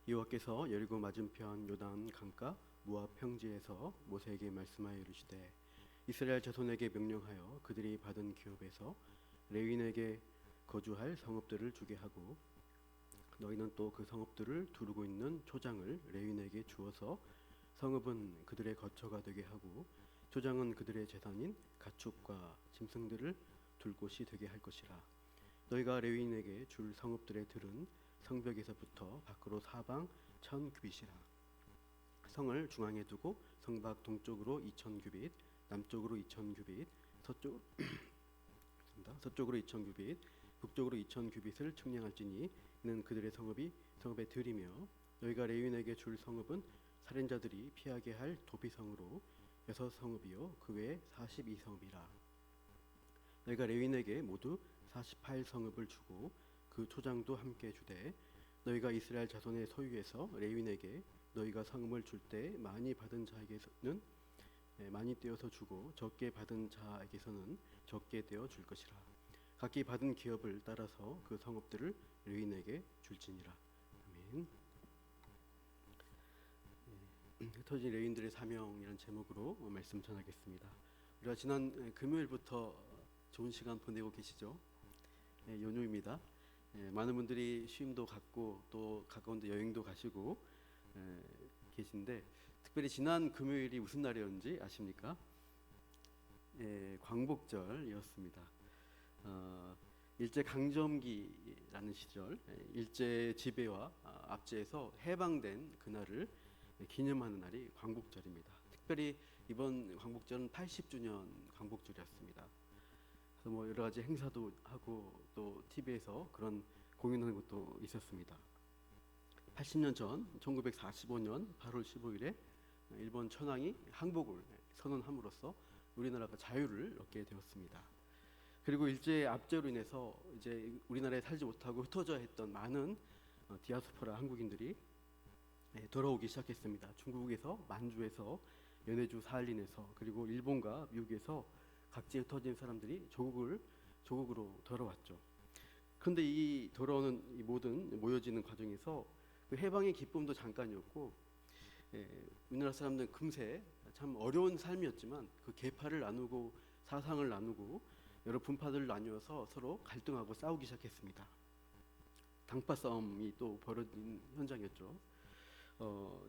여호와께서 여리고 맞은편 요단 강가 모압 평지에서 모세에게 말씀하여 이르시되 이스라엘 자손에게 명령하여 그들이 받은 기업에서 레위인에게 거주할 성읍들을 주게 하고 너희는 또 그 성읍들을 두르고 있는 초장을 레위인에게 주어서 성읍은 그들의 거처가 되게 하고 초장은 그들의 재산인 가축과 짐승들을 둘 곳이 되게 할 것이라. 너희가 레위인에게 줄 성읍들의 들은 성벽에서부터 밖으로 사방 1000규빗이라. 성을 중앙에 두고 성밖 동쪽으로 2000규빗, 남쪽으로 2000규빗, 서쪽으로 2000규빗, 북쪽으로 2000규빗을 측량할지니 이는 그들의 성읍의 들이며 너희가 레위인에게 줄 성읍은 살인자들이 피하게 할 도피성으로 6성읍이요 그 외에 42성읍이라. 너희가 레위인에게 모두 48성읍을 주고 그 초장도 함께 주되 너희가 이스라엘 자손의 소유에서 레위인에게 너희가 성읍을 줄 때 많이 받은 자에게서는 많이 떼어서 주고 적게 받은 자에게서는 적게 떼어 줄 것이라. 각기 받은 기업을 따라서 그 성읍들을 레위인에게 줄지니라. 아멘. 흩어진 레위인들의 사명이라는 제목으로 말씀 전하겠습니다. 우리가 지난 금요일부터 좋은 시간 보내고 계시죠? 연휴입니다. 많은 분들이 쉼도 갖고 또 가까운 데 여행도 가시고 계신데 특별히 지난 금요일이 무슨 날이었는지 아십니까? 광복절이었습니다. 일제 강점기라는 시절 일제 지배와 압제에서 해방된 그날을 기념하는 날이 광복절입니다. 특별히 이번 광복절은 80주년 광복절이었습니다. 그래서 뭐 여러 가지 행사도 하고 또 TV에서 그런 공연하는 것도 있었습니다. 80년 전 1945년 8월 15일에 일본 천황이 항복을 선언함으로써 우리나라가 자유를 얻게 되었습니다. 그리고 일제의 압제로 인해서 이제 우리나라에 살지 못하고 흩어져 있던 많은 디아스포라 한국인들이 돌아오기 시작했습니다. 중국에서, 만주에서, 연해주 사할린에서, 그리고 일본과 미국에서 각지에 흩어진 사람들이 조국으로 돌아왔죠. 그런데 이 돌아오는 이 모든 모여지는 과정에서 그 해방의 기쁨도 잠깐이었고, 우리나라 사람들은 금세 참 어려운 삶이었지만 그 계파를 나누고 사상을 나누고 여러 분파들을 나누어서 서로 갈등하고 싸우기 시작했습니다. 당파 싸움이 또 벌어진 현장이었죠.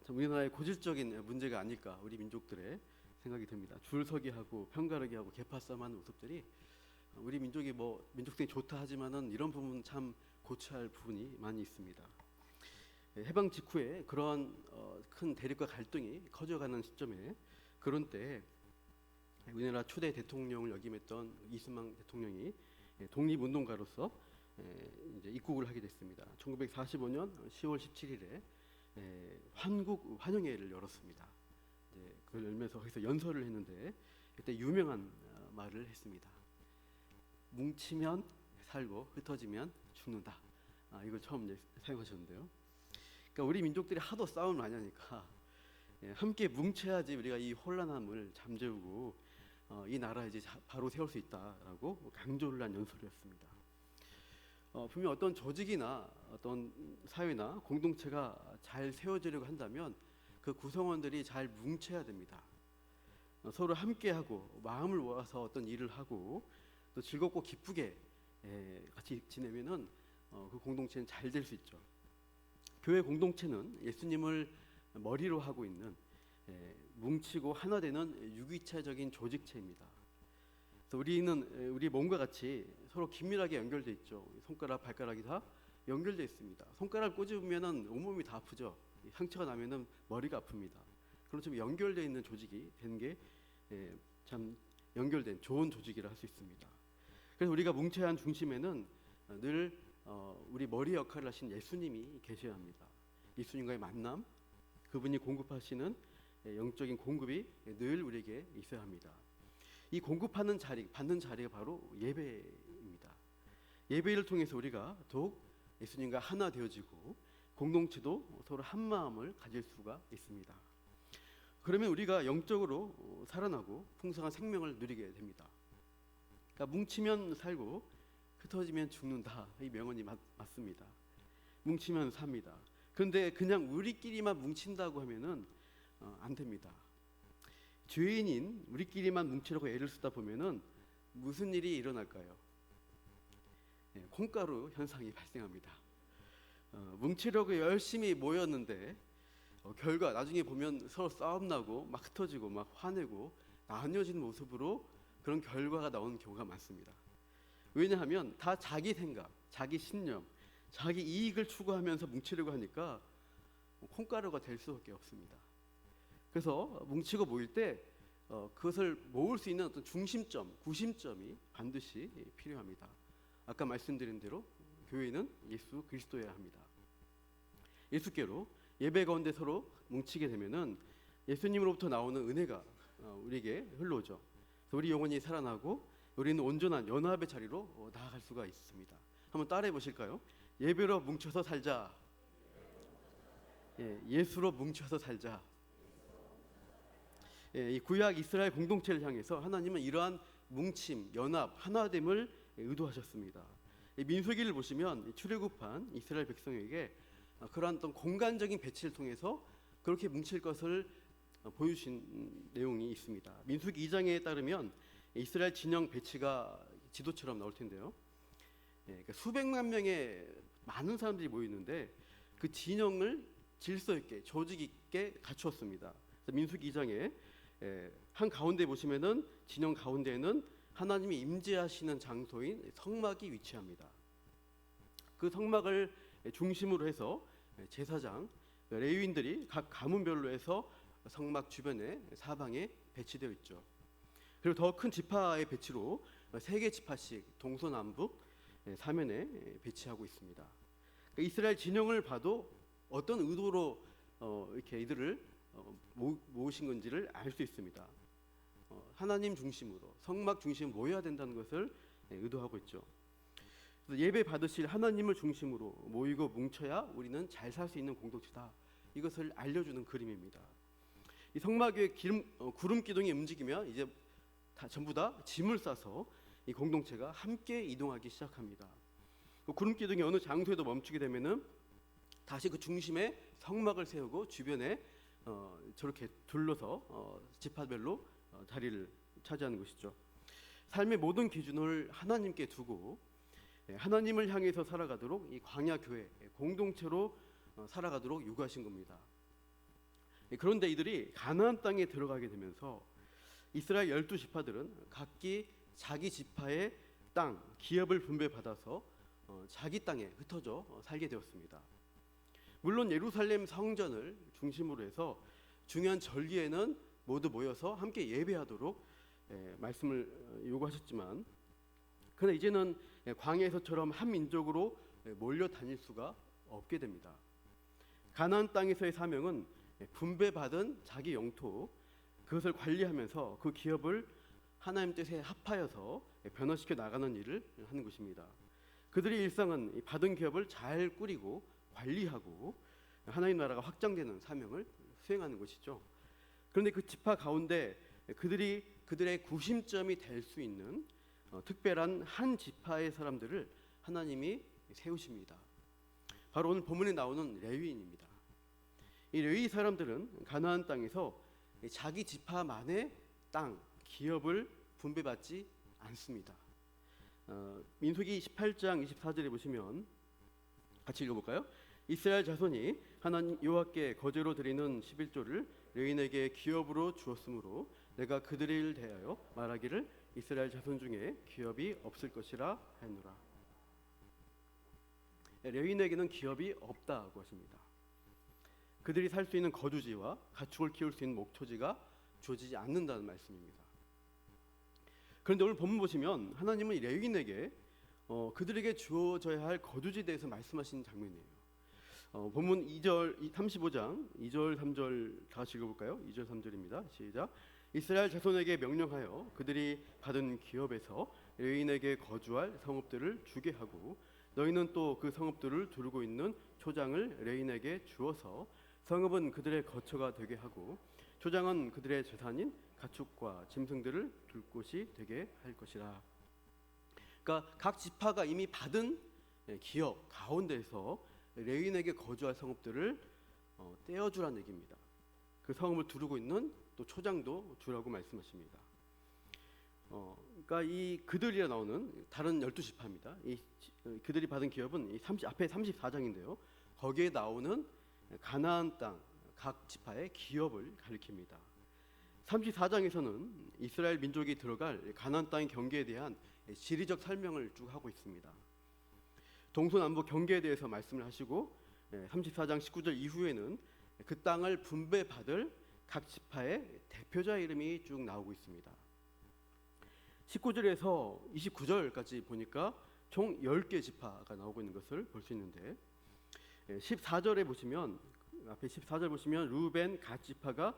참 우리나라의 고질적인 문제가 아닐까 우리 민족들의 생각이 듭니다. 줄서기 하고 편가르기 하고 계파 싸움하는 모습들이 우리 민족이 뭐 민족성이 좋다 하지만은 이런 부분 참 고쳐야 할 부분이 많이 있습니다. 해방 직후에 그런 큰 대립과 갈등이 커져가는 시점에 그런 때 우리나라 초대 대통령을 역임했던 이승만 대통령이 독립운동가로서 이제 입국을 하게 됐습니다. 1945년 10월 17일에 환국 환영회를 열었습니다. 그걸 열면서 거기서 연설을 했는데 그때 유명한 말을 했습니다. 뭉치면 살고 흩어지면 죽는다. 이걸 처음 사용하셨는데요. 그러니까 우리 민족들이 하도 싸움을 많이 하니까 함께 뭉쳐야지 우리가 이 혼란함을 잠재우고 이 나라 이제 바로 세울 수 있다라고 강조를 한 연설이었습니다. 분명 어떤 조직이나 어떤 사회나 공동체가 잘 세워지려고 한다면 그 구성원들이 잘 뭉쳐야 됩니다. 서로 함께하고 마음을 모아서 어떤 일을 하고 또 즐겁고 기쁘게 같이 지내면은 그 공동체는 잘 될 수 있죠. 교회 공동체는 예수님을 머리로 하고 있는 뭉치고 하나 되는 유기체적인 조직체입니다. 그래서 우리는 우리 몸과 같이 서로 긴밀하게 연결돼 있죠. 손가락, 발가락이 다 연결돼 있습니다. 손가락 꼬집으면은 온몸이 다 아프죠. 상처가 나면은 머리가 아픕니다. 그런 좀 연결돼 있는 조직이 되는 게 참 연결된 좋은 조직이라 할 수 있습니다. 그래서 우리가 뭉쳐야 하는 중심에는 늘 우리 머리 역할을 하신 예수님이 계셔야 합니다. 예수님과의 만남, 그분이 공급하시는 영적인 공급이 늘 우리에게 있어야 합니다. 이 공급하는 자리, 받는 자리가 바로 예배입니다. 예배를 통해서 우리가 더욱 예수님과 하나 되어지고 공동체도 서로 한 마음을 가질 수가 있습니다. 그러면 우리가 영적으로 살아나고 풍성한 생명을 누리게 됩니다. 그러니까 뭉치면 살고 흩어지면 죽는다. 이 명언이 맞습니다. 뭉치면 삽니다. 그런데 그냥 우리끼리만 뭉친다고 하면은 안 됩니다. 죄인인 우리끼리만 뭉치려고 애를 쓰다 보면은 무슨 일이 일어날까요? 콩가루 현상이 발생합니다. 뭉치려고 열심히 모였는데 결과 나중에 보면 서로 싸움 나고 막 흩어지고 막 화내고 나뉘어진 모습으로 그런 결과가 나오는 경우가 많습니다. 왜냐하면 다 자기 생각, 자기 신념, 자기 이익을 추구하면서 뭉치려고 하니까 콩가루가 될 수밖에 없습니다. 그래서 뭉치고 모일 때 그것을 모을 수 있는 어떤 중심점, 구심점이 반드시 필요합니다. 아까 말씀드린 대로 교회는 예수 그리스도여야 합니다. 예수께로 예배 가운데 서로 뭉치게 되면은 예수님으로부터 나오는 은혜가 우리에게 흘러오죠. 그래서 우리 영혼이 살아나고 우리는 온전한 연합의 자리로 나아갈 수가 있습니다. 한번 따라해 보실까요? 예배로 뭉쳐서 살자. 예수로 뭉쳐서 살자. 이 구약 이스라엘 공동체를 향해서 하나님은 이러한 뭉침, 연합, 하나됨을 의도하셨습니다. 민수기를 보시면 출애굽한 이스라엘 백성에게 그러한 어떤 공간적인 배치를 통해서 그렇게 뭉칠 것을 보여주신 내용이 있습니다. 민수기 2장에 따르면 이스라엘 진영 배치가 지도처럼 나올 텐데요. 그러니까 수백만 명의 많은 사람들이 모이는데 그 진영을 질서 있게 조직 있게 갖추었습니다. 민수기 2장에 한 가운데 보시면은 진영 가운데에는 하나님이 임재하시는 장소인 성막이 위치합니다. 그 성막을 중심으로 해서 제사장, 레위인들이 각 가문별로 해서 성막 주변에 사방에 배치되어 있죠. 그리고 더 큰 지파의 배치로 3개 지파씩 동서남북 사면에 배치하고 있습니다. 이스라엘 진영을 봐도 어떤 의도로 이렇게 이들을 모으신 건지를 알 수 있습니다. 하나님 중심으로 성막 중심으로 모여야 된다는 것을 의도하고 있죠. 예배 받으실 하나님을 중심으로 모이고 뭉쳐야 우리는 잘 살 수 있는 공동체다. 이것을 알려주는 그림입니다. 이 성막 위에 구름 기둥이 움직이면 이제 전부 다 짐을 싸서 이 공동체가 함께 이동하기 시작합니다. 그 구름 기둥이 어느 장소에도 멈추게 되면은 다시 그 중심에 성막을 세우고 주변에 저렇게 둘러서 지파별로 자리를 차지하는 것이죠. 삶의 모든 기준을 하나님께 두고 하나님을 향해서 살아가도록 이 광야 교회 공동체로 살아가도록 요구하신 겁니다. 그런데 이들이 가나안 땅에 들어가게 되면서 이스라엘 12지파들은 각기 자기 지파의 땅, 기업을 분배받아서 자기 땅에 흩어져 살게 되었습니다. 물론 예루살렘 성전을 중심으로 해서 중요한 절기에는 모두 모여서 함께 예배하도록 말씀을 요구하셨지만 그러나 이제는 광야에서처럼 한 민족으로 몰려 다닐 수가 없게 됩니다. 가나안 땅에서의 사명은 분배받은 자기 영토 그것을 관리하면서 그 기업을 하나님 뜻에 합하여서 변화시켜 나가는 일을 하는 것입니다. 그들의 일상은 받은 기업을 잘 꾸리고 관리하고 하나님 나라가 확장되는 사명을 수행하는 것이죠. 그런데 그 지파 가운데 그들의 구심점이 될 수 있는 특별한 한 지파의 사람들을 하나님이 세우십니다. 바로 오늘 본문에 나오는 레위인입니다. 이 레위 사람들은 가나안 땅에서 자기 지파만의 땅, 기업을 분배받지 않습니다. 민수기 18장 24절에 보시면 같이 읽어볼까요? 이스라엘 자손이 하나님 여호와께 거제로 드리는 11조를 레위인에게 기업으로 주었으므로 내가 그들을 대하여 말하기를 이스라엘 자손 중에 기업이 없을 것이라 하노라. 레위인에게는 기업이 없다고 하십니다. 그들이 살 수 있는 거주지와 가축을 키울 수 있는 목초지가 주어지지 않는다는 말씀입니다. 그런데 오늘 본문 보시면 하나님은 이 레위인에게 그들에게 주어져야 할 거주지에 대해서 말씀하시는 장면이에요. 본문 2절 35장 2절 3절 다 같이 읽어볼까요? 2절 3절입니다. 시작. 이스라엘 자손에게 명령하여 그들이 받은 기업에서 레위인에게 거주할 성읍들을 주게 하고 너희는 또 그 성읍들을 두르고 있는 초장을 레위인에게 주어서 성읍은 그들의 거처가 되게 하고 초장은 그들의 재산인 가축과 짐승들을 둘 곳이 되게 할 것이라. 그러니까 각 지파가 이미 받은 기업 가운데서 레윈에게 거주할 성읍들을 떼어주라는 얘기입니다. 그 성읍을 두르고 있는 또 초장도 주라고 말씀하십니다. 그러니까 이 그들이라 나오는 다른 12지파입니다. 그들이 받은 기업은 앞에 34장인데요. 거기에 나오는 가나안 땅 각 지파의 기업을 가리킵니다. 34장에서는 이스라엘 민족이 들어갈 가나안 땅의 경계에 대한 지리적 설명을 쭉 하고 있습니다. 동서남북 경계에 대해서 말씀을 하시고 34장 19절 이후에는 그 땅을 분배받을 각 지파의 대표자 이름이 쭉 나오고 있습니다. 19절에서 29절까지 보니까 총 10개 지파가 나오고 있는 것을 볼 수 있는데 14절에 보시면 앞에 14절 보시면 루벤 갓 지파가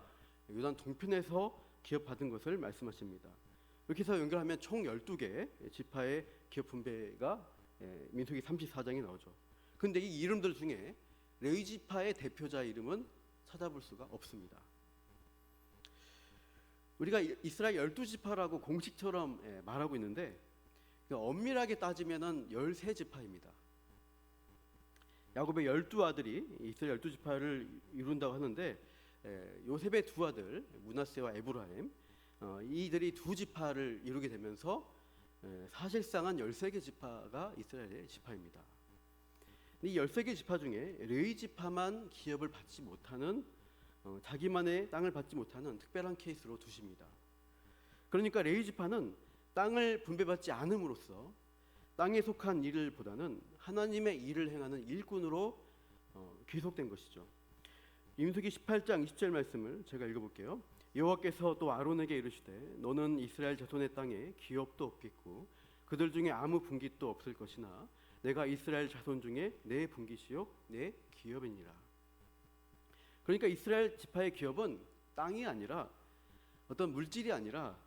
요단 동편에서 기업받은 것을 말씀하십니다. 이렇게 해서 연결하면 총 12개 지파의 기업 분배가 민수기 34장에 나오죠. 그런데 이 이름들 중에 레위 지파의 대표자 이름은 찾아볼 수가 없습니다. 우리가 이스라엘 12지파라고 공식처럼 말하고 있는데 엄밀하게 따지면은 13지파입니다. 야곱의 12아들이 이스라엘 12지파를 이룬다고 하는데 요셉의 두 아들 므낫세와 에브라임 이들이 두 지파를 이루게 되면서 사실상은 13개 지파가 이스라엘의 지파입니다. 이 13개 지파 중에 레위 지파만 기업을 받지 못하는 자기만의 땅을 받지 못하는 특별한 케이스로 두십니다. 그러니까 레위 지파는 땅을 분배받지 않음으로써 땅에 속한 일을 보다는 하나님의 일을 행하는 일꾼으로 귀속된 것이죠. 민수기 18장 20절 말씀을 제가 읽어볼게요. 여호와께서 또 아론에게 이르시되 너는 이스라엘 자손의 땅에 기업도 없겠고 그들 중에 아무 분깃도 없을 것이나 내가 이스라엘 자손 중에 내 분깃이요 내 기업이니라. 그러니까 이스라엘 지파의 기업은 땅이 아니라 어떤 물질이 아니라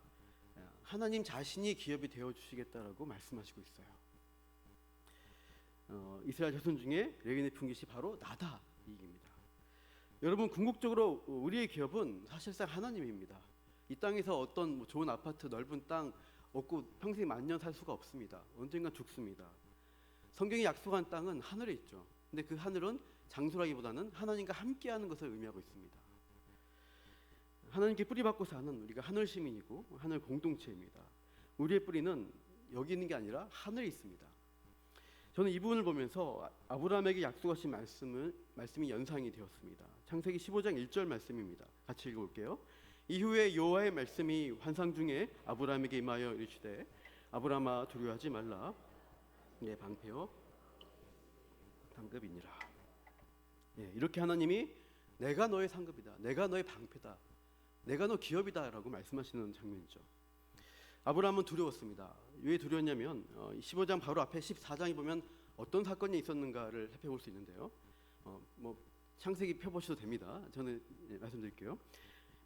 하나님 자신이 기업이 되어 주시겠다라고 말씀하시고 있어요. 이스라엘 자손 중에 레위의 분깃이 바로 나다 이 얘기입니다. 여러분 궁극적으로 우리의 기업은 사실상 하나님입니다. 이 땅에서 어떤 좋은 아파트 넓은 땅 얻고 평생 만년 살 수가 없습니다. 언젠가 죽습니다. 성경이 약속한 땅은 하늘에 있죠. 근데 그 하늘은 장소라기보다는 하나님과 함께하는 것을 의미하고 있습니다. 하나님께 뿌리박고 사는 우리가 하늘 시민이고 하늘 공동체입니다. 우리의 뿌리는 여기 있는 게 아니라 하늘에 있습니다. 저는 이 부분을 보면서 아브라함에게 약속하신 말씀이 연상이 되었습니다. 창세기 15장 1절 말씀입니다. 같이 읽어볼게요. 이후에 여호와의 말씀이 환상 중에 아브라함에게 임하여 이르시되 아브라함아 두려워하지 말라 내 방패요 상급이니라. 이렇게 하나님이 내가 너의 상급이다, 내가 너의 방패다, 내가 너 기업이다라고 말씀하시는 장면이죠. 아브라함은 두려웠습니다. 왜 두려웠냐면 15장 바로 앞에 14장에 보면 어떤 사건이 있었는가를 살펴볼 수 있는데요. 창세기 펴보셔도 됩니다. 저는 말씀드릴게요.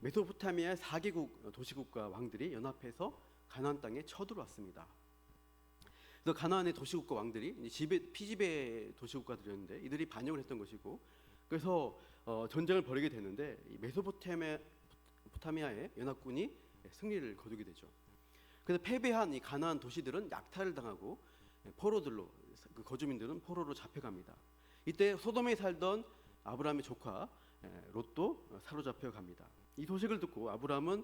메소포타미아의 4개국 도시국가 왕들이 연합해서 가나안 땅에 쳐들어왔습니다. 그래서 가나안의 도시국가 왕들이 피지배 도시국가들이었는데 이들이 반역을 했던 것이고 그래서 전쟁을 벌이게 되는데 메소포타미아의 연합군이 승리를 거두게 되죠. 그래서 패배한 이 가나안 도시들은 약탈을 당하고 포로들로 그 거주민들은 포로로 잡혀갑니다. 이때 소돔에 살던 아브라함의 조카 롯도 사로잡혀 갑니다. 이 소식을 듣고 아브라함은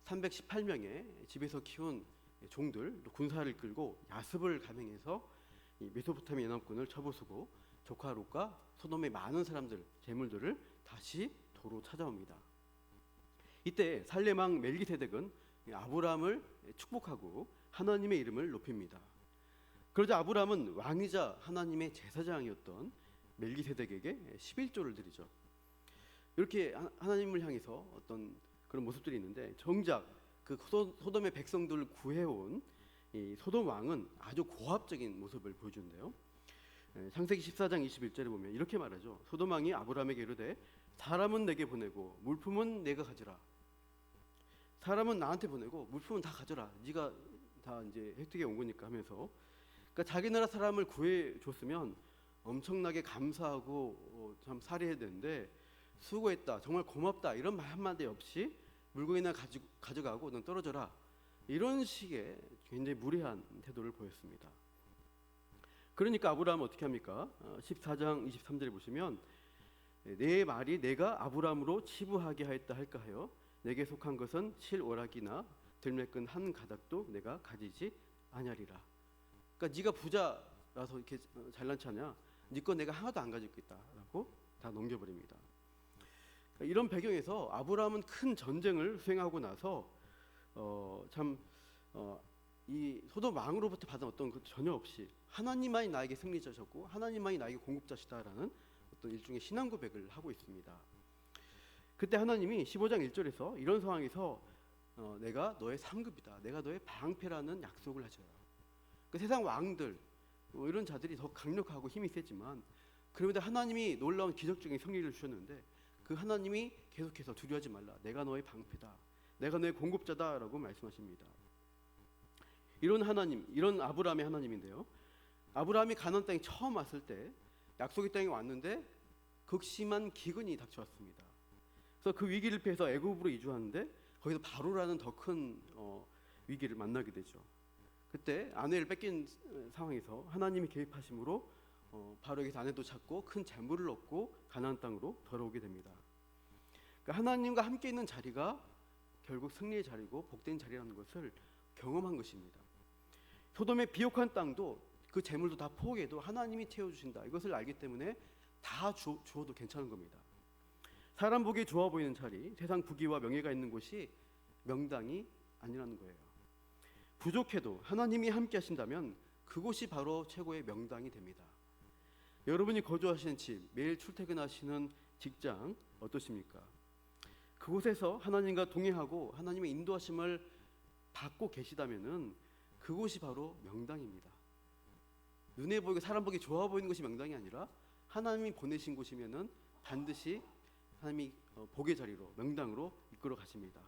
318명의 집에서 키운 종들 군사를 끌고 야습을 감행해서 이 메소포타미아 연합군을 쳐부수고 조카 롯과 소돔의 많은 사람들 재물들을 다시 도로 찾아옵니다. 이때 살렘왕 멜기세덱은 아브라함을 축복하고 하나님의 이름을 높입니다. 그러자 아브라함은 왕이자 하나님의 제사장이었던 멜기세덱에게 11조를 드리죠. 이렇게 하나님을 향해서 어떤 그런 모습들이 있는데 정작 그 소돔의 백성들을 구해온 이 소돔 왕은 아주 고압적인 모습을 보여주는데요. 창세기 14장 21절에 보면 이렇게 말하죠. 소돔 왕이 아브라함에게 이르되 사람은 내게 보내고 물품은 내가 가져라. 사람은 나한테 보내고 물품은 다 가져라. 네가 다 이제 획득해 온 거니까 하면서 그러니까 자기 나라 사람을 구해 줬으면 엄청나게 감사하고 참 살해해야 되는데 수고했다, 정말 고맙다 이런 말 한마디 없이 물건이나 가져가고 넌 떨어져라 이런 식의 굉장히 무례한 태도를 보였습니다. 그러니까 아브라함은 어떻게 합니까? 14장 23절에 보시면 내 말이 내가 아브라함으로 치부하게 하였다 할까 하여 내게 속한 것은 실오락이나 들매끈 한 가닥도 내가 가지지 아니하리라. 그러니까 네가 부자라서 이렇게 잘난 체하냐? 네 거 내가 하나도 안 가지고 있다라고 다 넘겨버립니다. 그러니까 이런 배경에서 아브라함은 큰 전쟁을 수행하고 나서 이 소돔 왕으로부터 받은 어떤 그 전혀 없이 하나님만이 나에게 승리자셨고 하나님만이 나에게 공급자시다라는 어떤 일종의 신앙 고백을 하고 있습니다. 그때 하나님이 15장 1절에서 이런 상황에서 내가 너의 상급이다, 내가 너의 방패라는 약속을 하셔요. 그 세상 왕들 이런 자들이 더 강력하고 힘이 세지만 그럼에도 하나님이 놀라운 기적적인 승리를 주셨는데 그 하나님이 계속해서 두려워하지 말라, 내가 너의 방패다, 내가 너의 공급자다라고 말씀하십니다. 이런 하나님, 이런 아브라함의 하나님인데요, 아브라함이 가나안 땅에 처음 왔을 때 약속의 땅에 왔는데 극심한 기근이 닥쳐왔습니다. 그래서 그 위기를 피해서 애굽으로 이주하는데 거기서 바로라는 더 큰 위기를 만나게 되죠. 그때 아내를 뺏긴 상황에서 하나님이 개입하심으로 바로에게서 아내도 찾고 큰 재물을 얻고 가나안 땅으로 돌아오게 됩니다. 그러니까 하나님과 함께 있는 자리가 결국 승리의 자리고 복된 자리라는 것을 경험한 것입니다. 소돔의 비옥한 땅도 그 재물도 다 포기해도 하나님이 채워주신다, 이것을 알기 때문에 다 주어도 괜찮은 겁니다. 사람 보기에 좋아 보이는 자리, 세상 부귀와 명예가 있는 곳이 명당이 아니라는 거예요. 부족해도 하나님이 함께 하신다면 그곳이 바로 최고의 명당이 됩니다. 여러분이 거주하시는 집, 매일 출퇴근하시는 직장 어떠십니까? 그곳에서 하나님과 동행하고 하나님의 인도하심을 받고 계시다면은 그곳이 바로 명당입니다. 눈에 보이고 사람 보기 좋아 보이는 것이 명당이 아니라 하나님이 보내신 곳이면은 반드시 하나님이 복의 자리로, 명당으로 이끌어 가십니다.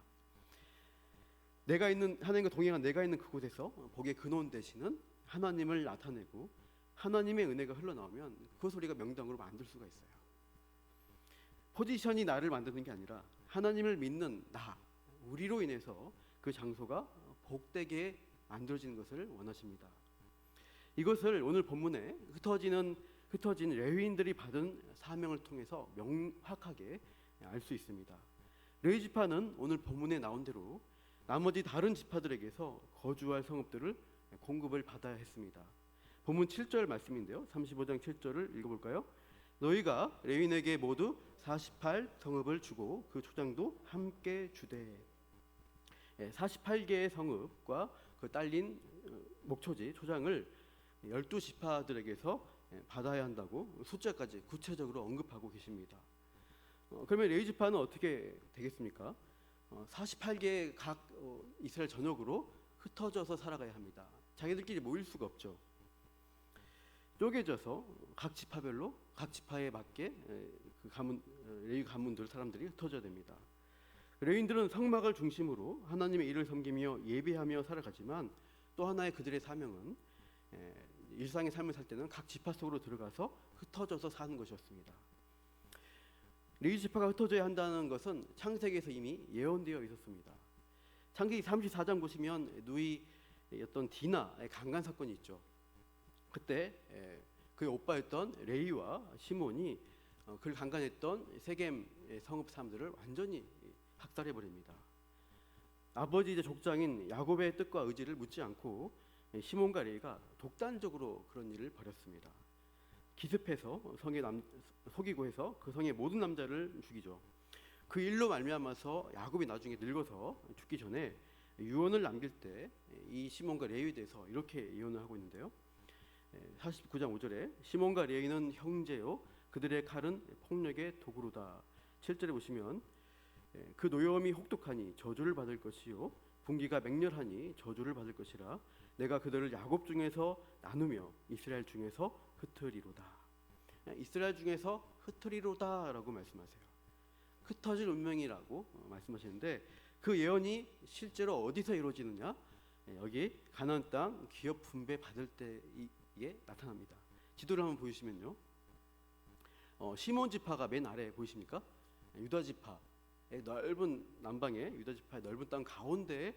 내가 있는, 하나님과 동행한 내가 있는 그곳에서 복의 근원 되시는 하나님을 나타내고 하나님의 은혜가 흘러나오면 그것을 우리가 명당으로 만들 수가 있어요. 포지션이 나를 만드는 게 아니라 하나님을 믿는 나, 우리로 인해서 그 장소가 복되게 만들어지는 것을 원하십니다. 이것을 오늘 본문에 흩어진 레위인들이 받은 사명을 통해서 명확하게 알 수 있습니다. 레위 지파는 오늘 본문에 나온 대로 나머지 다른 지파들에게서 거주할 성읍들을 공급을 받아야 했습니다. 본문 7절 말씀인데요, 35장 7절을 읽어볼까요? 너희가 레위인에게 모두 48성읍을 주고 그 초장도 함께 주되. 48개의 성읍과 그 딸린 목초지, 초장을 12지파들에게서 받아야 한다고 숫자까지 구체적으로 언급하고 계십니다. 그러면 레위 지파는 어떻게 되겠습니까? 48개의 각 이스라엘 전역으로 흩어져서 살아가야 합니다. 자기들끼리 모일 수가 없죠. 쪼개져서 각 지파별로 각 지파에 맞게 그 가문, 레위 가문들 사람들이 흩어져야 됩니다. 레위인들은 성막을 중심으로 하나님의 일을 섬기며 예배하며 살아가지만 또 하나의 그들의 사명은 일상의 삶을 살 때는 각 지파 속으로 들어가서 흩어져서 사는 것이었습니다. 레위 지파가 흩어져야 한다는 것은 창세기에서 이미 예언되어 있었습니다. 창세기 34장 보시면 누이였던 디나의 강간 사건이 있죠. 그때 그의 오빠였던 레위와 시몬이 그를 강간했던 세겜 성읍 사람들을 완전히 학살해 버립니다. 아버지이자 족장인 야곱의 뜻과 의지를 묻지 않고 시몬과 레위가 독단적으로 그런 일을 벌였습니다. 기습해서 성에 속이고 해서 그 성의 모든 남자를 죽이죠. 그 일로 말미암아서 야곱이 나중에 늙어서 죽기 전에 유언을 남길 때 이 시몬과 레위에 대해서 이렇게 예언을 하고 있는데요, 49장 5절에 시몬과 레위는 형제요 그들의 칼은 폭력의 도구로다. 7절에 보시면 그 노여움이 혹독하니 저주를 받을 것이요 분기가 맹렬하니 저주를 받을 것이라. 내가 그들을 야곱 중에서 나누며 이스라엘 중에서 흩으리로다. 이스라엘 중에서 흩으리로다라고 말씀하세요. 흩어질 운명이라고 말씀하시는데 그 예언이 실제로 어디서 이루어지느냐? 여기 가나안 땅 기업 분배 받을 때에 나타납니다. 지도를 한번 보시면요, 시몬 지파가 맨 아래 보이십니까? 유다 지파의 넓은 남방에 유다 지파의 넓은 땅 가운데에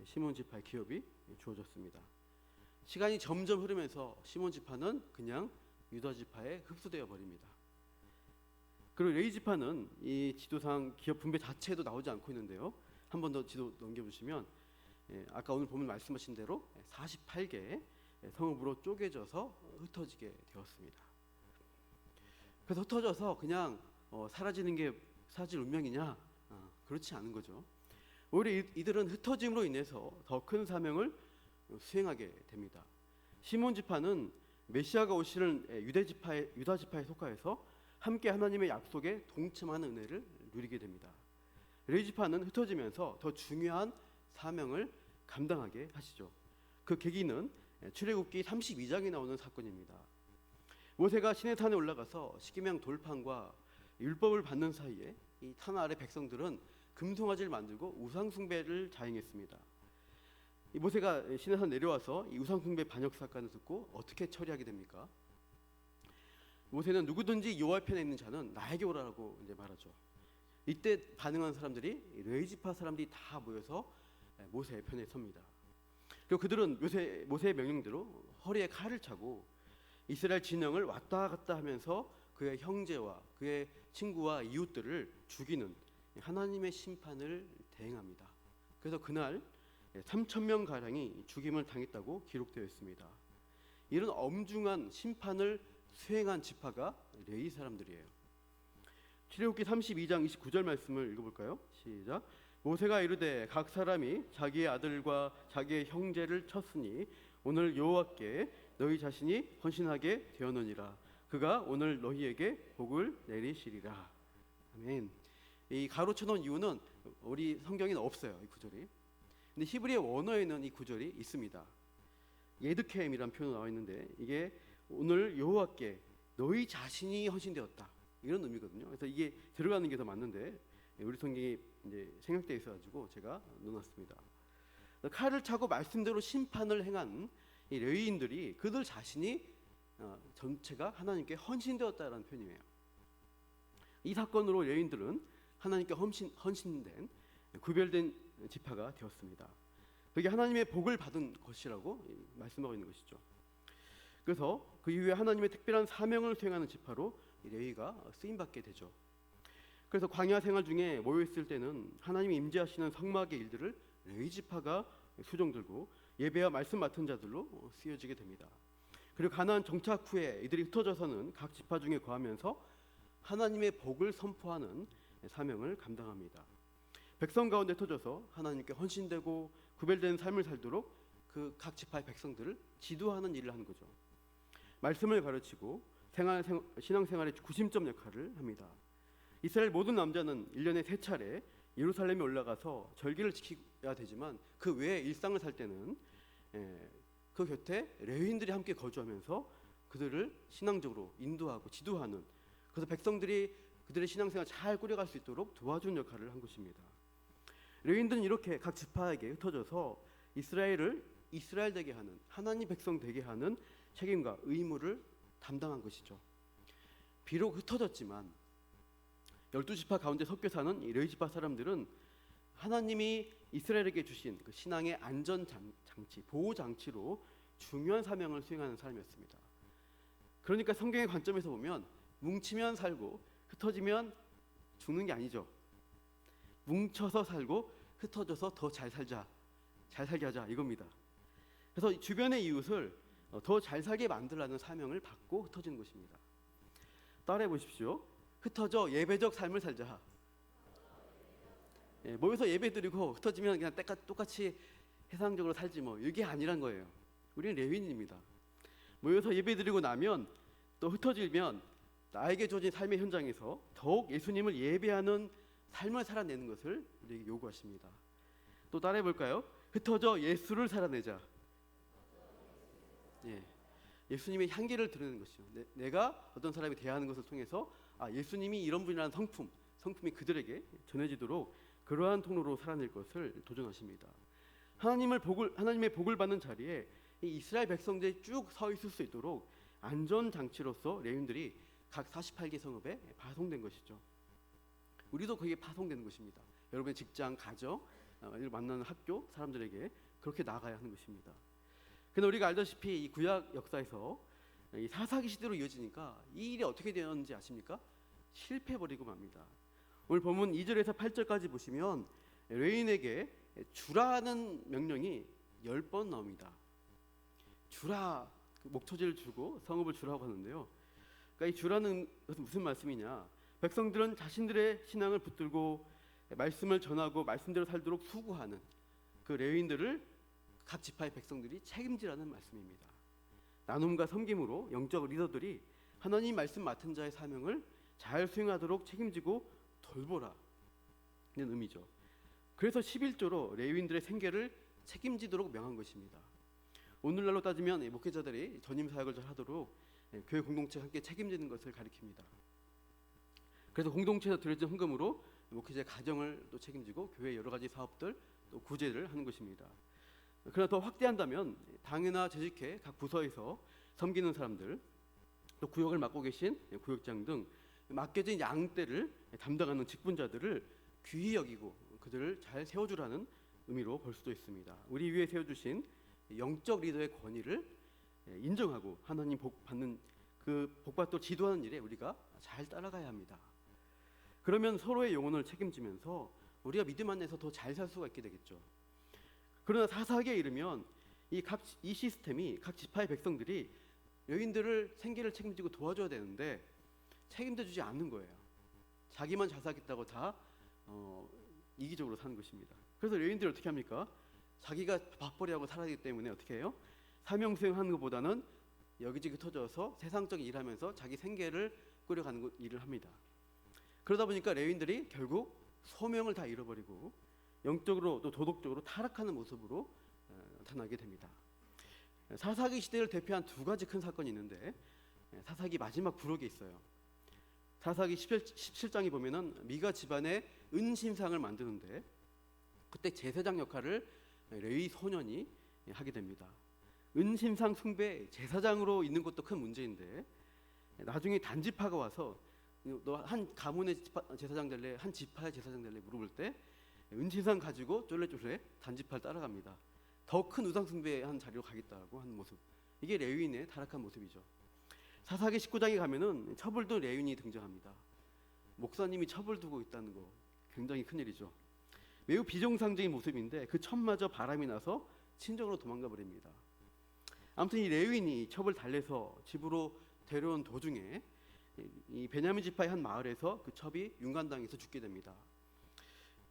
시몬 지파의 기업이 주어졌습니다. 시간이 점점 흐르면서 시몬 지파는 그냥 유다 지파에 흡수되어 버립니다. 그리고 레위 지파는 이 지도상 기업 분배 자체도 나오지 않고 있는데요. 한 번 더 지도 넘겨보시면 아까 오늘 보면 말씀하신 대로 48개 성읍으로 쪼개져서 흩어지게 되었습니다. 그래서 흩어져서 그냥 사라지는 게 사라질 운명이냐? 그렇지 않은 거죠. 오히려 이들은 흩어짐으로 인해서 더 큰 사명을 수행하게 됩니다. 시몬 지파는 메시아가 오시는 유다 지파에 속하여서 함께 하나님의 약속에 동참하는 은혜를 누리게 됩니다. 레위 지파는 흩어지면서 더 중요한 사명을 감당하게 하시죠. 그 계기는 출애굽기 32장에 나오는 사건입니다. 모세가 시내산에 올라가서 십계명 돌판과 율법을 받는 사이에 이 산 아래 백성들은 금송아지를 만들고 우상 숭배를 자행했습니다. 이 모세가 시내산 내려와서 이 우상 숭배 반역 사건을 듣고 어떻게 처리하게 됩니까? 모세는 누구든지 여호와 편에 있는 자는 나에게 오라라고 이제 말하죠. 이때 반응한 사람들이 레위 지파 사람들이 다 모여서 모세의 편에 섭니다. 그리고 그들은 모세의 명령대로 허리에 칼을 차고 이스라엘 진영을 왔다 갔다 하면서 그의 형제와 그의 친구와 이웃들을 죽이는 하나님의 심판을 대행합니다. 그래서 그날 3,000명 가량이 죽임을 당했다고 기록되어 있습니다. 이런 엄중한 심판을 수행한 지파가 레위 사람들이에요. 출애굽기 32장 29절 말씀을 읽어볼까요? 시작. 모세가 이르되 각 사람이 자기의 아들과 자기의 형제를 쳤으니 오늘 여호와께 너희 자신이 헌신하게 되었느니라. 그가 오늘 너희에게 복을 내리시리라. 아멘. 이 가로쳐놓은 이유는 우리 성경에는 없어요. 이 구절이. 근데 히브리어 원어에는 이 구절이 있습니다. 예드케임이라는 표현이 나와 있는데 이게 오늘 여호와께 너희 자신이 헌신되었다 이런 의미거든요. 그래서 이게 들어가는 게 더 맞는데 우리 성경이 이제 생략되어 있어가지고 제가 넣어놨습니다. 칼을 차고 말씀대로 심판을 행한 이 레위인들이 그들 자신이 전체가 하나님께 헌신되었다라는 표현이에요. 이 사건으로 레위인들은 하나님께 헌신된 구별된 지파가 되었습니다. 그게 하나님의 복을 받은 것이라고 말씀하고 있는 것이죠. 그래서 그 이후에 하나님의 특별한 사명을 수행하는 지파로 레위가 쓰임받게 되죠. 그래서 광야 생활 중에 모여있을 때는 하나님이 임재하시는 성막의 일들을 레위 지파가 수종들고 예배와 말씀 맡은 자들로 쓰여지게 됩니다. 그리고 가나안 정착 후에 이들이 흩어져서는 각 지파 중에 거하면서 하나님의 복을 선포하는 사명을 감당합니다. 백성 가운데 흩어져서 하나님께 헌신되고 구별된 삶을 살도록 그 각 지파의 백성들을 지도하는 일을 하는 거죠. 말씀을 가르치고 신앙생활의 구심점 역할을 합니다. 이스라엘 모든 남자는 1년에 3차례 예루살렘에 올라가서 절기를 지켜야 되지만 그 외에 일상을 살 때는 그 곁에 레위인들이 함께 거주하면서 그들을 신앙적으로 인도하고 지도하는, 그래서 백성들이 그들의 신앙생활 잘 꾸려갈 수 있도록 도와주는 역할을 한 것입니다. 레위인들은 이렇게 각 지파에게 흩어져서 이스라엘을 이스라엘 되게 하는, 하나님 백성 되게 하는 책임과 의무를 담당한 것이죠. 비록 흩어졌지만 12지파 가운데 섞여 사는 이 레위지파 사람들은 하나님이 이스라엘에게 주신 그 신앙의 안전장치, 보호장치로 중요한 사명을 수행하는 사람이었습니다. 그러니까 성경의 관점에서 보면 뭉치면 살고 흩어지면 죽는 게 아니죠. 뭉쳐서 살고 흩어져서 더 잘 살자, 잘 살게 하자 이겁니다. 그래서 주변의 이웃을 더 잘 살게 만들라는 사명을 받고 흩어지는 것입니다. 따라해 보십시오. 흩어져 예배적 삶을 살자. 모여서 예배드리고 흩어지면 그냥 똑같이 해상적으로 살지 뭐, 이게 아니란 거예요. 우리는 레위인입니다. 모여서 예배드리고 나면 또 흩어지면 나에게 주어진 삶의 현장에서 더욱 예수님을 예배하는 삶을 살아내는 것을 우리에게 요구하십니다. 또 따라해 볼까요? 흩어져 예수를 살아내자. 예수님의 향기를 드러내는 것이죠. 내가 어떤 사람이 대하는 것을 통해서 예수님이 이런 분이라는 성품이 그들에게 전해지도록 그러한 통로로 살아낼 것을 도전하십니다. 하나님의 복을 받는 자리에 이 이스라엘 백성들이 쭉 서 있을 수 있도록 안전장치로서 레위인들이 각 48개 성읍에 파송된 것이죠. 우리도 거기에 파송되는 것입니다. 여러분의 직장, 가정, 만나는 학교 사람들에게 그렇게 나아가야 하는 것입니다. 근데 우리가 알다시피 이 구약 역사에서 이 사사기 시대로 이어지니까 이 일이 어떻게 되었는지 아십니까? 실패해버리고 맙니다. 오늘 본문 2절에서 8절까지 보시면 레윈에게 주라는 명령이 10번 나옵니다. 주라, 목초지를 주고 성읍을 주라고 하는데요. 그러니까 이 주라는 것은 무슨 말씀이냐? 백성들은 자신들의 신앙을 붙들고 말씀을 전하고 말씀대로 살도록 수고하는 그 레위인들을 각 지파의 백성들이 책임지라는 말씀입니다. 나눔과 섬김으로 영적 리더들이 하나님 말씀 맡은 자의 사명을 잘 수행하도록 책임지고 돌보라는 의미죠. 그래서 11조로 레위인들의 생계를 책임지도록 명한 것입니다. 오늘날로 따지면 목회자들이 전임 사역을 잘 하도록 교회 공동체와 함께 책임지는 것을 가리킵니다. 그래서 공동체에서 들여진 헌금으로 목회자의 가정을 또 책임지고 교회 여러 가지 사업들 또 구제를 하는 것입니다. 그러나 더 확대한다면 당회나 재직회 각 부서에서 섬기는 사람들, 또 구역을 맡고 계신 구역장 등 맡겨진 양떼를 담당하는 직분자들을 귀히 여기고 그들을 잘 세워주라는 의미로 볼 수도 있습니다. 우리 위에 세워주신 영적 리더의 권위를 인정하고 하나님 복 받는 그 복받도록 지도하는 일에 우리가 잘 따라가야 합니다. 그러면 서로의 영혼을 책임지면서 우리가 믿음 안에서 더 잘 살 수가 있게 되겠죠. 그러나 사사기에 이르면 이 시스템이 각 지파의 백성들이 여인들을 생계를 책임지고 도와줘야 되는데 책임져 주지 않는 거예요. 자기만 잘 살겠다고 다 이기적으로 사는 것입니다. 그래서 여인들이 어떻게 합니까? 자기가 밥벌이하고 살아야 하기 때문에 어떻게 해요? 사명 수행하는 것보다는 여기저기 터져서 세상적인 일하면서 자기 생계를 꾸려가는 일을 합니다. 그러다 보니까 레위인들이 결국 소명을 다 잃어버리고 영적으로 또 도덕적으로 타락하는 모습으로 나타나게 됩니다. 사사기 시대를 대표한 두 가지 큰 사건이 있는데 사사기 마지막 부록에 있어요. 사사기 17장에 보면은 미가 집안의 은신상을 만드는데 그때 제사장 역할을 레위 소년이 하게 됩니다. 은신상 숭배 제사장으로 있는 것도 큰 문제인데 나중에 단지파가 와서 너 한 가문의 제사장 될래, 한 지파의 제사장 될래 물어볼 때 은신상 가지고 쫄래쫄래 단지파를 따라갑니다. 더 큰 우상 숭배한 자리로 가겠다고 하는 모습, 이게 레위인의 타락한 모습이죠. 사사기 19장에 가면은 첩을둔 레위인이 등장합니다. 목사님이 첩을 두고 있다는 거 굉장히 큰일이죠. 매우 비정상적인 모습인데 그 첩마저 바람이 나서 친정으로 도망가 버립니다. 아무튼 이 레위인이 첩을 달래서 집으로 데려온 도중에 이 베냐민 지파의 한 마을에서 그 첩이 윤관당해서 죽게 됩니다.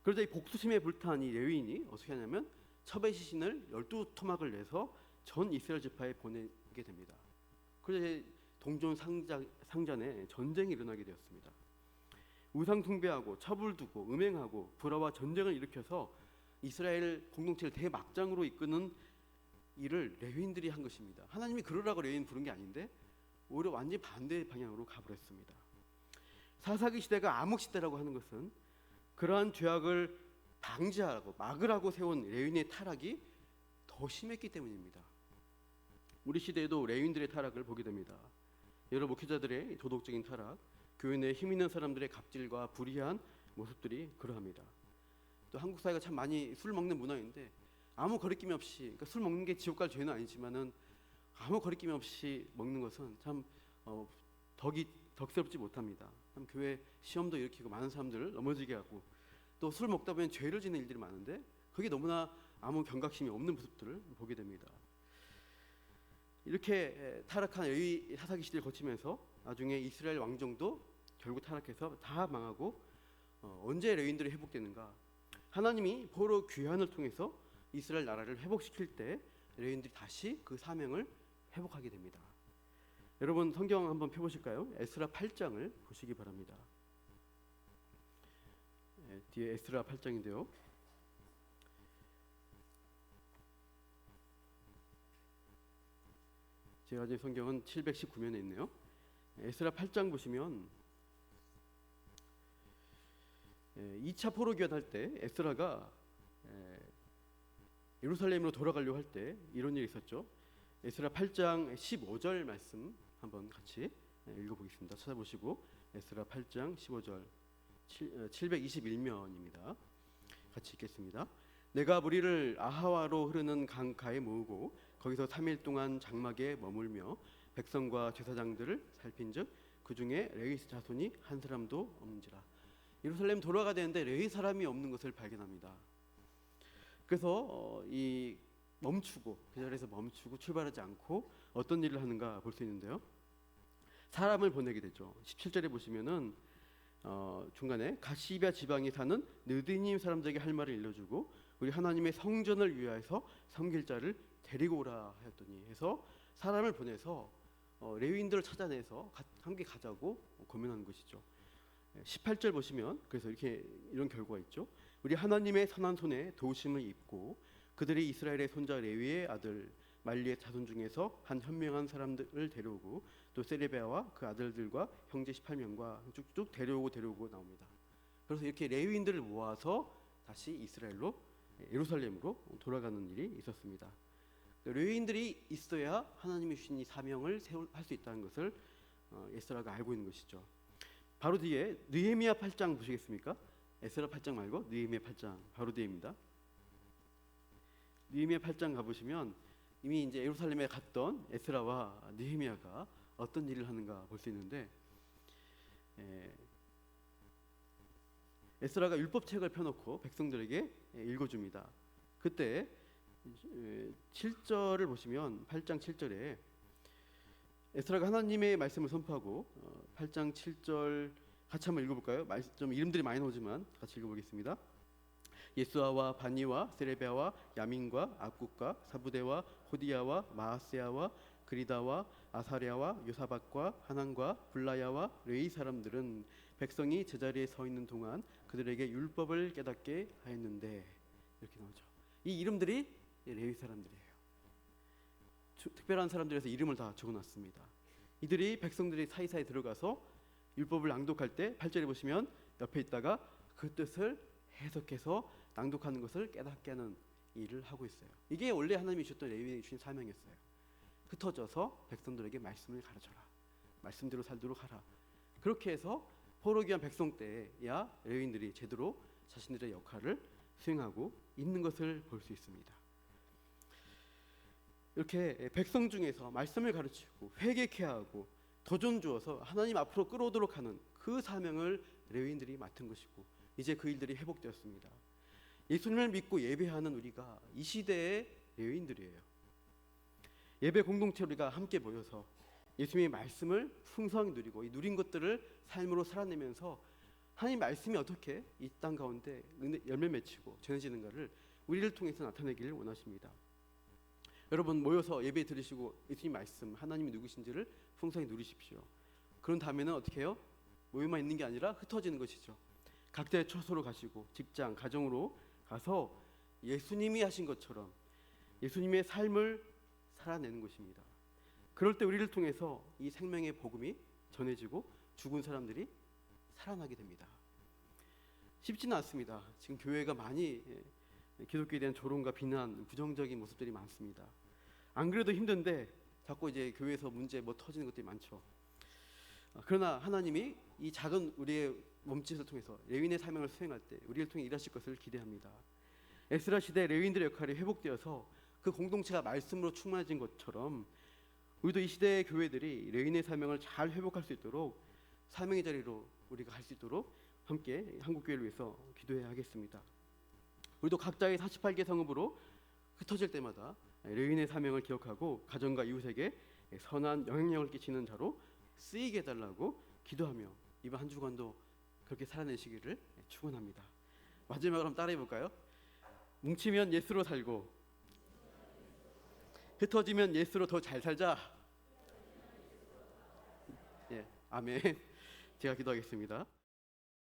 그러자 이 복수심에 불탄 이 레위인이 어떻게 하냐면 첩의 시신을 12토막을 내서 전 이스라엘 지파에 보내게 됩니다. 그래서 동전 상잔에 전쟁이 일어나게 되었습니다. 우상 숭배하고 첩을 두고 음행하고 불화와 전쟁을 일으켜서 이스라엘 공동체를 대막장으로 이끄는 일을 레위인들이 한 것입니다. 하나님이 그러라고 레위인 부른 게 아닌데 오히려 완전히 반대 방향으로 가버렸습니다. 사사기 시대가 암흑 시대라고 하는 것은 그러한 죄악을 방지하고 막으라고 세운 레위인의 타락이 더 심했기 때문입니다. 우리 시대에도 레위인들의 타락을 보게 됩니다. 여러 목회자들의 도덕적인 타락, 교회 내 힘 있는 사람들의 갑질과 불의한 모습들이 그러합니다. 또 한국 사회가 참 많이 술 먹는 문화인데 아무 거리낌 없이, 그러니까 술 먹는 게 지옥 갈 죄는 아니지만은 아무 거리낌 없이 먹는 것은 참 덕스럽지 못합니다. 참 교회 시험도 일으키고 많은 사람들을 넘어지게 하고 또 술 먹다 보면 죄를 짓는 일들이 많은데 그게 너무나 아무 경각심이 없는 모습들을 보게 됩니다. 이렇게 타락한 사사기 시대를 거치면서 나중에 이스라엘 왕정도 결국 타락해서 다 망하고 언제 레위인들이 회복되는가? 하나님이 포로 귀환을 통해서 이스라엘 나라를 회복시킬 때 레위인들이 다시 그 사명을 회복하게 됩니다. 여러분 성경 한번 펴보실까요? 에스라 8장을 보시기 바랍니다. 뒤에 에스라 8장인데요. 제가 가진 성경은 719면에 있네요. 에스라 8장 보시면 2차 포로 귀환할 때 에스라가 예루살렘으로 돌아가려고 할 때 이런 일이 있었죠. 에스라 8장 15절 말씀 한번 같이 읽어보겠습니다. 찾아보시고 에스라 8장 15절 721면입니다. 같이 읽겠습니다. 내가 무리를 아하와로 흐르는 강가에 모으고 거기서 3일 동안 장막에 머물며 백성과 제사장들을 살핀즉 그 중에 레위 자손이 한 사람도 없는지라. 예루살렘 돌아가야 되는데 레위 사람이 없는 것을 발견합니다. 그래서 이 멈추고 그 자리에서 멈추고 출발하지 않고 어떤 일을 하는가 볼 수 있는데요. 사람을 보내게 되죠. 17절에 보시면은 중간에 가시비아 지방에 사는 느디님 사람들에게 할 말을 일러주고 우리 하나님의 성전을 위하여서 섬길 자를 데리고 오라 하였더니 해서 사람을 보내서 레위인들을 찾아내서 함께 가자고 고민하는 것이죠. 18절 보시면 그래서 이런 결과가 있죠. 우리 하나님의 선한 손에 도우심을 입고 그들이 이스라엘의 손자 레위의 아들 말리의 자손 중에서 한 현명한 사람들을 데려오고 또 세레비아와 그 아들들과 형제 18명과 쭉쭉 데려오고 나옵니다. 그래서 이렇게 레위인들을 모아서 다시 이스라엘로 예루살렘으로 돌아가는 일이 있었습니다. 레위인들이 있어야 하나님이 주신 이 사명을 할 수 있다는 것을 에스라가 알고 있는 것이죠. 바로 뒤에 느헤미야 8장 보시겠습니까? 에스라 8장 말고 느헤미야 8장 바로 뒤에입니다. 느헤미야 8장 가보시면 이미 이제 예루살렘에 갔던 에스라와 느헤미야가 어떤 일을 하는가 볼 수 있는데 에스라가 율법책을 펴놓고 백성들에게 읽어줍니다. 그때 7절을 보시면 8장 7절에 에스라가 하나님의 말씀을 선포하고 8장 7절 같이 한번 읽어볼까요? 좀 이름들이 많이 나오지만 같이 읽어보겠습니다. 예수아와 바니와 세레비아와 야민과 악국과 사부대와 호디야와 마아세야와 그리다와 아사랴와 요사박과 하난과 블라야와 레위 사람들은 백성이 제자리에 서 있는 동안 그들에게 율법을 깨닫게 하였는데 이렇게 나오죠. 이 이름들이 레위 사람들이에요. 특별한 사람들에서 이름을 다 적어놨습니다. 이들이 백성들이 사이사이 들어가서 율법을 낭독할 때 8절에 보시면 옆에 있다가 그 뜻을 해석해서 낭독하는 것을 깨닫게 하는 일을 하고 있어요. 이게 원래 하나님이 주셨던 레위인에게 주신 사명이었어요. 흩어져서 백성들에게 말씀을 가르쳐라. 말씀대로 살도록 하라. 그렇게 해서 포로기 한 백성 때야 레위인들이 제대로 자신들의 역할을 수행하고 있는 것을 볼 수 있습니다. 이렇게 백성 중에서 말씀을 가르치고 회개케 하고 도전 주어서 하나님 앞으로 끌어오도록 하는 그 사명을 레위인들이 맡은 것이고 이제 그 일들이 회복되었습니다. 예수님을 믿고 예배하는 우리가 이 시대의 레위인들이에요. 예배 공동체 우리가 함께 모여서 예수님의 말씀을 풍성히 누리고 이 누린 것들을 삶으로 살아내면서 하나님 말씀이 어떻게 이 땅 가운데 열매 맺히고 전해지는가를 우리를 통해서 나타내기를 원하십니다. 여러분 모여서 예배 들으시고 예수님 말씀 하나님이 누구신지를 풍성히 누리십시오. 그런 다음에는 어떻게 해요? 모여만 있는 게 아니라 흩어지는 것이죠. 각자의 처소로 가시고 직장, 가정으로 가서 예수님이 하신 것처럼 예수님의 삶을 살아내는 것입니다. 그럴 때 우리를 통해서 이 생명의 복음이 전해지고 죽은 사람들이 살아나게 됩니다. 쉽지는 않습니다. 지금 교회가 많이 기독교에 대한 조롱과 비난, 부정적인 모습들이 많습니다. 안 그래도 힘든데 자꾸 이제 교회에서 문제 터지는 것들이 많죠. 그러나 하나님이 이 작은 우리의 몸짓을 통해서 레위인의 사명을 수행할 때 우리를 통해 일하실 것을 기대합니다. 에스라 시대 레위인들의 역할이 회복되어서 그 공동체가 말씀으로 충만해진 것처럼 우리도 이 시대의 교회들이 레위인의 사명을 잘 회복할 수 있도록 사명의 자리로 우리가 갈 수 있도록 함께 한국교회를 위해서 기도해야 하겠습니다. 우리도 각자의 48개 성읍으로 흩어질 때마다 레위인의 사명을 기억하고 가정과 이웃에게 선한 영향력을 끼치는 자로 쓰이게 해달라고 기도하며 이번 한 주간도 그렇게 살아내시기를 축원합니다. 마지막으로 한번 따라해 볼까요? 뭉치면 예수로 살고 흩어지면 예수로 더 잘 살자. 예, 아멘. 제가 기도하겠습니다.